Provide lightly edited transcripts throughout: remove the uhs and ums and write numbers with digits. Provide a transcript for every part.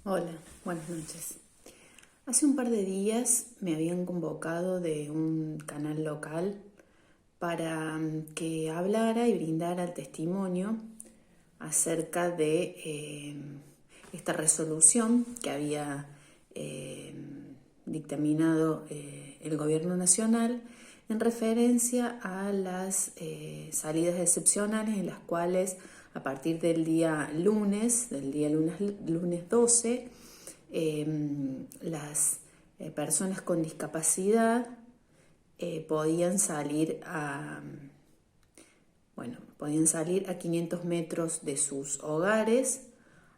Hola, buenas noches. Hace un par de días me habían convocado de un canal local para que hablara y brindara el testimonio acerca de esta resolución que había dictaminado el Gobierno Nacional en referencia a las salidas excepcionales en las cuales a partir del día lunes 12, las personas con discapacidad podían salir a 500 metros de sus hogares,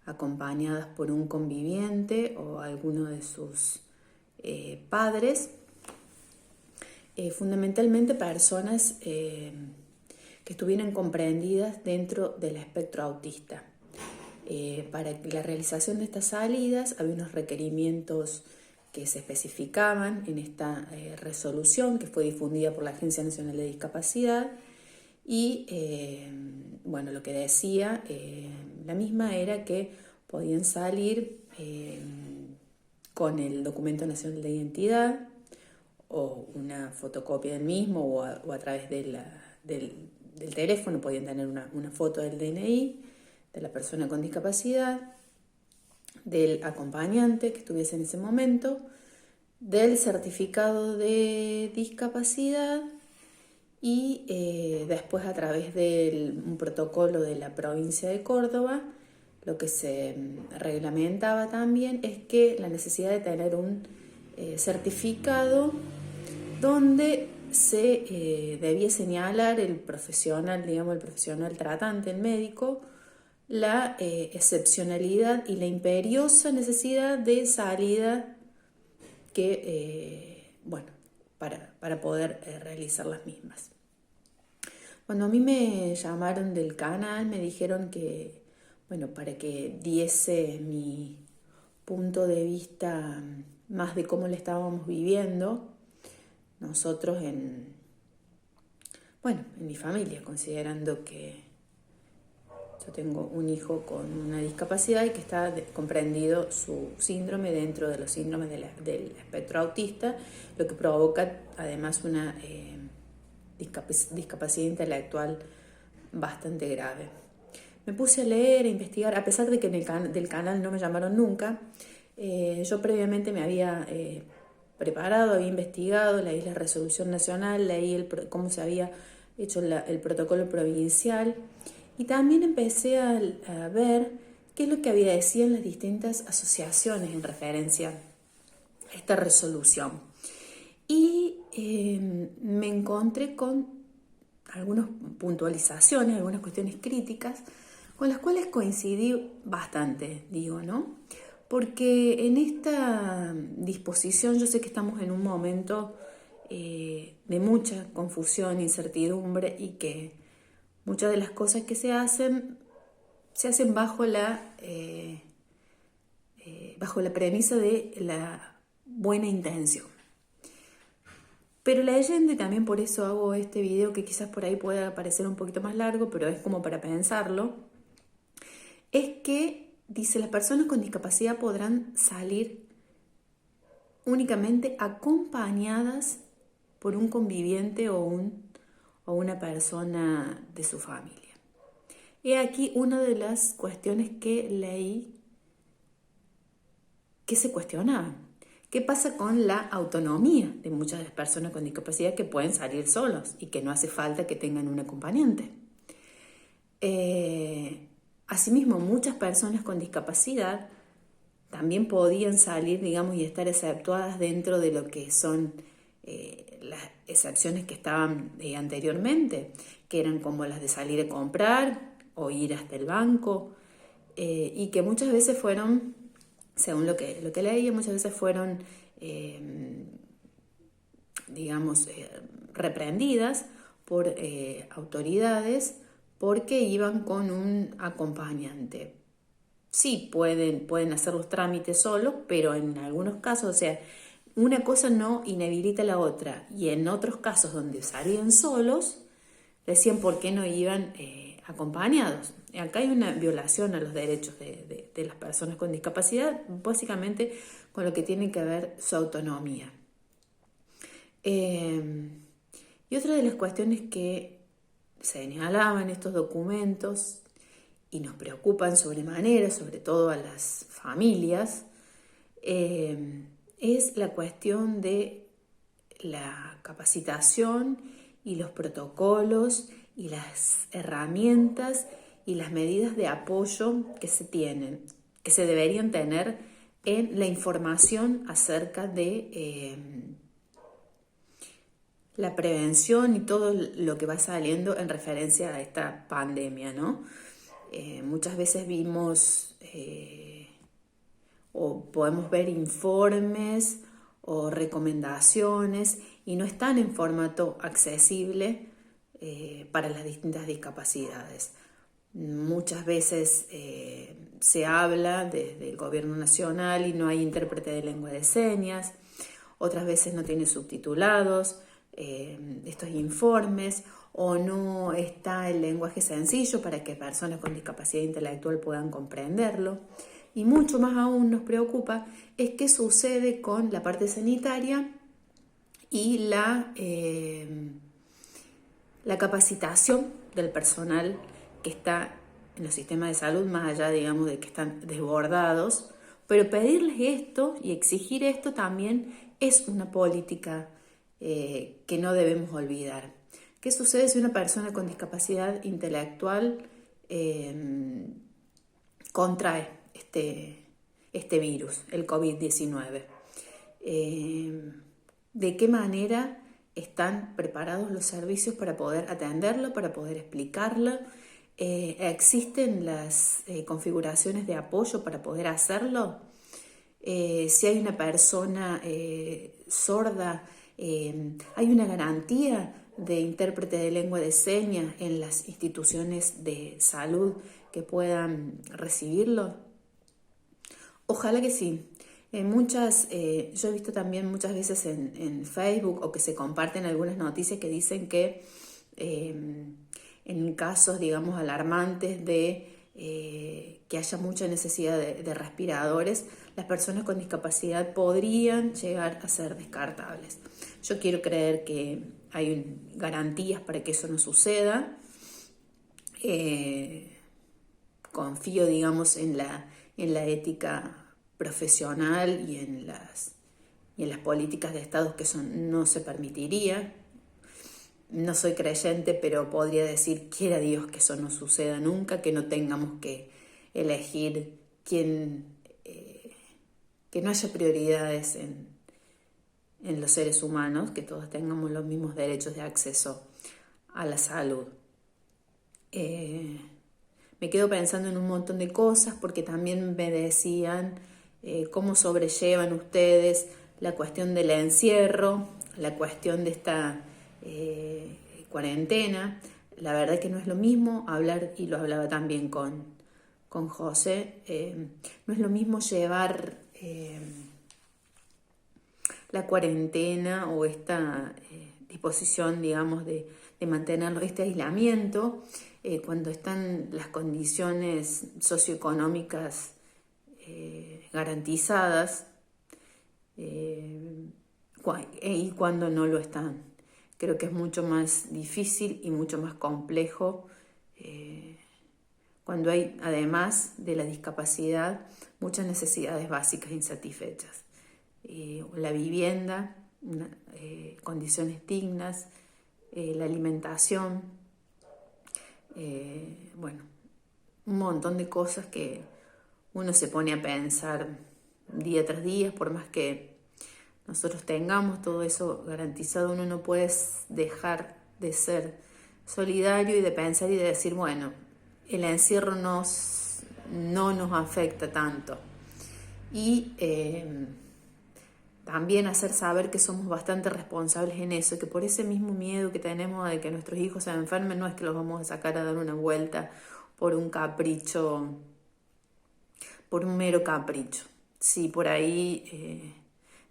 acompañadas por un conviviente o alguno de sus padres, fundamentalmente personas que estuvieran comprendidas dentro del espectro autista. Para la realización de estas salidas había unos requerimientos que se especificaban en esta resolución que fue difundida por la Agencia Nacional de Discapacidad y lo que decía la misma era que podían salir con el documento nacional de identidad o una fotocopia del mismo o a través del teléfono, podían tener una foto del DNI de la persona con discapacidad, del acompañante que estuviese en ese momento, del certificado de discapacidad y después a través de un protocolo de la provincia de Córdoba. Lo que se reglamentaba también es que la necesidad de tener un certificado donde se debía señalar el profesional tratante, el médico, la excepcionalidad y la imperiosa necesidad de salida para poder realizar las mismas. Cuando a mí me llamaron del canal, me dijeron que, para que diese mi punto de vista más de cómo le estábamos viviendo nosotros en mi familia, considerando que yo tengo un hijo con una discapacidad y que está comprendido su síndrome dentro de los síndromes del espectro autista, lo que provoca además una discapacidad intelectual bastante grave. Me puse a leer, a investigar, a pesar de que del canal no me llamaron nunca. Yo previamente me había preparado, había investigado, leí la resolución nacional, leí cómo se había hecho el protocolo provincial y también empecé a ver qué es lo que había decían las distintas asociaciones en referencia a esta resolución. Y me encontré con algunas puntualizaciones, algunas cuestiones críticas, con las cuales coincidí bastante, ¿no? Porque en esta disposición yo sé que estamos en un momento de mucha confusión, incertidumbre y que muchas de las cosas que se hacen bajo la premisa de la buena intención. Pero leyendo, y también por eso hago este video que quizás por ahí pueda parecer un poquito más largo, pero es como para pensarlo, es que dice, las personas con discapacidad podrán salir únicamente acompañadas por un conviviente o una persona de su familia. He aquí una de las cuestiones que leí que se cuestionaban. ¿Qué pasa con la autonomía de muchas personas con discapacidad que pueden salir solos y que no hace falta que tengan un acompañante? Asimismo, muchas personas con discapacidad también podían salir, y estar exceptuadas dentro de lo que son las excepciones que estaban anteriormente, que eran como las de salir a comprar o ir hasta el banco, y que muchas veces fueron, según lo que leía, muchas veces fueron, reprendidas por autoridades porque iban con un acompañante. Sí, pueden hacer los trámites solos, pero en algunos casos, una cosa no inhabilita a la otra. Y en otros casos donde salían solos, decían por qué no iban acompañados. Acá hay una violación a los derechos de las personas con discapacidad, básicamente con lo que tiene que ver su autonomía. Y otra de las cuestiones que señalaban en estos documentos y nos preocupan sobremanera, sobre todo a las familias, es la cuestión de la capacitación y los protocolos y las herramientas y las medidas de apoyo que se deberían tener en la información acerca de la prevención y todo lo que va saliendo en referencia a esta pandemia, ¿no? Muchas veces vimos o podemos ver informes o recomendaciones y no están en formato accesible para las distintas discapacidades. Muchas veces se habla desde el gobierno nacional y no hay intérprete de lengua de señas, otras veces no tiene subtitulados estos informes, o no está el lenguaje sencillo para que personas con discapacidad intelectual puedan comprenderlo. Y mucho más aún nos preocupa es qué sucede con la parte sanitaria y la capacitación del personal que está en los sistemas de salud, más allá, digamos, de que están desbordados. Pero pedirles esto y exigir esto también es una política que no debemos olvidar. ¿Qué sucede si una persona con discapacidad intelectual contrae este virus, el COVID-19? ¿De qué manera están preparados los servicios para poder atenderlo, para poder explicarlo? ¿Existen las configuraciones de apoyo para poder hacerlo? Si hay una persona sorda, ¿hay una garantía de intérprete de lengua de señas en las instituciones de salud que puedan recibirlo? Ojalá que sí. Yo he visto también muchas veces en Facebook o que se comparten algunas noticias que dicen que en casos, digamos, alarmantes de que haya mucha necesidad de respiradores, las personas con discapacidad podrían llegar a ser descartables. Yo quiero creer que hay garantías para que eso no suceda. Confío, digamos, en la ética profesional y en las políticas de Estado que eso no se permitiría. No soy creyente, pero podría decir, quiera Dios que eso no suceda nunca, que no tengamos que elegir que no haya prioridades en los seres humanos, que todos tengamos los mismos derechos de acceso a la salud. Me quedo pensando en un montón de cosas porque también me decían cómo sobrellevan ustedes la cuestión del encierro, la cuestión de esta cuarentena. La verdad que no es lo mismo hablar, y lo hablaba también con José, no es lo mismo llevar la cuarentena o esta disposición, digamos, de mantenerlo, este aislamiento, cuando están las condiciones socioeconómicas garantizadas y cuando no lo están. Creo que es mucho más difícil y mucho más complejo cuando hay, además de la discapacidad, muchas necesidades básicas insatisfechas. La vivienda, condiciones dignas, la alimentación, un montón de cosas que uno se pone a pensar día tras día. Por más que nosotros tengamos todo eso garantizado, uno no puede dejar de ser solidario y de pensar y de decir, bueno, el encierro no nos afecta tanto. Y también hacer saber que somos bastante responsables en eso, que por ese mismo miedo que tenemos de que nuestros hijos se enfermen, no es que los vamos a sacar a dar una vuelta por un capricho, por un mero capricho. Si por ahí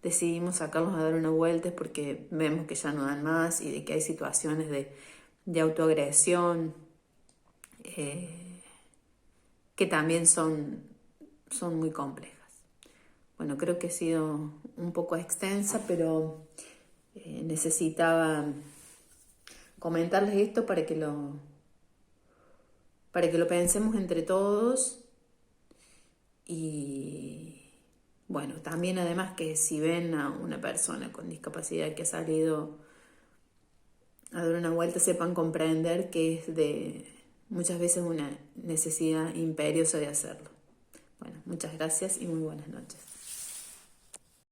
decidimos sacarlos a dar una vuelta es porque vemos que ya no dan más y de que hay situaciones de autoagresión que también son muy complejas. Bueno, creo que he sido un poco extensa, pero necesitaba comentarles esto para que lo pensemos entre todos. Y bueno, también además que si ven a una persona con discapacidad que ha salido a dar una vuelta, sepan comprender que es muchas veces una necesidad imperiosa de hacerlo. Bueno, muchas gracias y muy buenas noches.